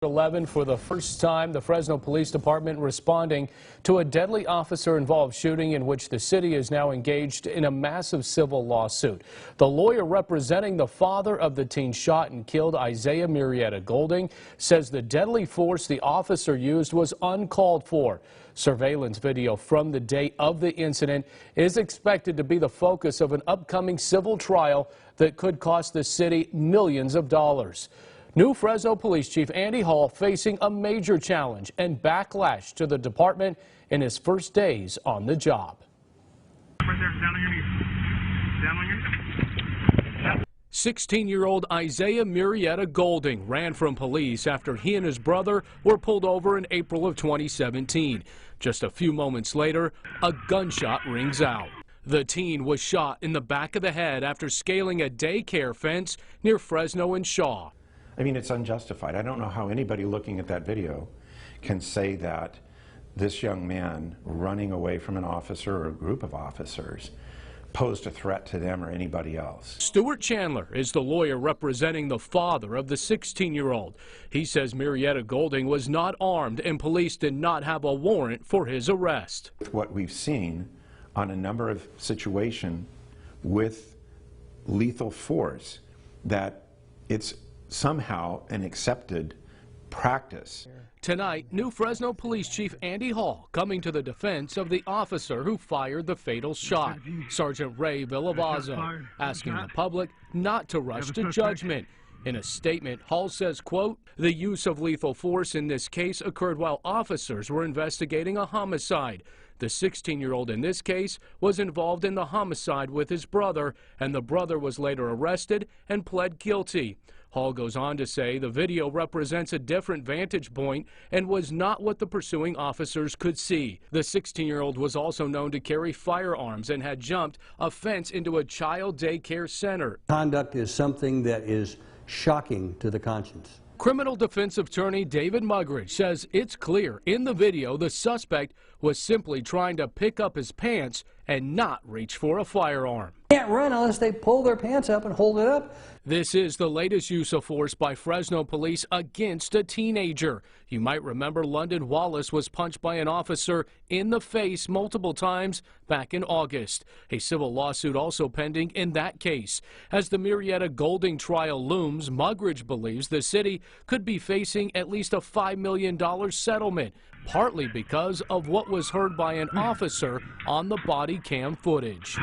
11 for the first time, the Fresno Police Department responding to a deadly officer-involved shooting in which the city is now engaged in a massive civil lawsuit. The lawyer representing the father of the teen shot and killed, Isaiah Murrieta Golding, says the deadly force the officer used was uncalled for. Surveillance video from the day of the incident is expected to be the focus of an upcoming civil trial that could cost the city millions of dollars. New Fresno Police Chief Andy Hall facing a major challenge and backlash to the department in his first days on the job. 16-year-old Isaiah Murrieta Golding ran from police after he and his brother were pulled over in April of 2017. Just a few moments later, a gunshot rings out. The teen was shot in the back of the head after scaling a daycare fence near Fresno and Shaw. I mean, it's unjustified. I don't know how anybody looking at that video can say that this young man running away from an officer or a group of officers posed a threat to them or anybody else. Stuart Chandler is the lawyer representing the father of the 16-year-old. He says Murrieta Golding was not armed and police did not have a warrant for his arrest. What we've seen on a number of situations with lethal force, that it's somehow an accepted practice. Tonight, new Fresno Police Chief Andy Hall coming to the defense of the officer who fired the fatal shot, Sergeant Ray Villavazzo, asking the public not to rush to judgment. In a statement, Hall says, quote, "The use of lethal force in this case occurred while officers were investigating a homicide. The 16-year-old in this case was involved in the homicide with his brother, and the brother was later arrested and pled guilty." Hall goes on to say the video represents a different vantage point and was not what the pursuing officers could see. The 16-year-old was also known to carry firearms and had jumped a fence into a child daycare center. Conduct is something that is shocking to the conscience. Criminal defense attorney David Mugridge says it's clear in the video the suspect was simply trying to pick up his pants and not reach for a firearm. Can't run unless they pull their pants up and hold it up. This is the latest use of force by Fresno police against a teenager. You might remember London Wallace was punched by an officer in the face multiple times back in August. A civil lawsuit also pending in that case. As the Murrieta Golding trial looms, Mugridge believes the city could be facing at least a $5 million settlement, partly because of what was heard by an officer on the body cam footage.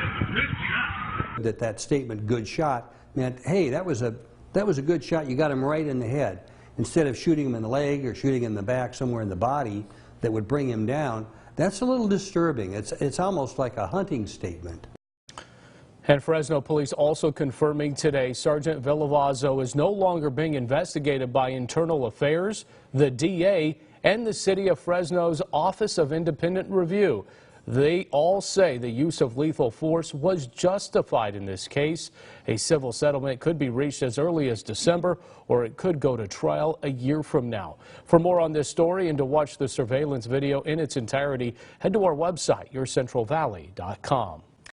That statement, "good shot," meant, hey, that was a good shot. You got him right in the head. Instead of shooting him in the leg or shooting him in the back, somewhere in the body that would bring him down. That's a little disturbing. It's almost like a hunting statement. And Fresno police also confirming today Sergeant Villavazzo is no longer being investigated by Internal Affairs, the DA, and the City of Fresno's Office of Independent Review. They all say the use of lethal force was justified in this case. A civil settlement could be reached as early as December, or it could go to trial a year from now. For more on this story and to watch the surveillance video in its entirety, head to our website, yourcentralvalley.com.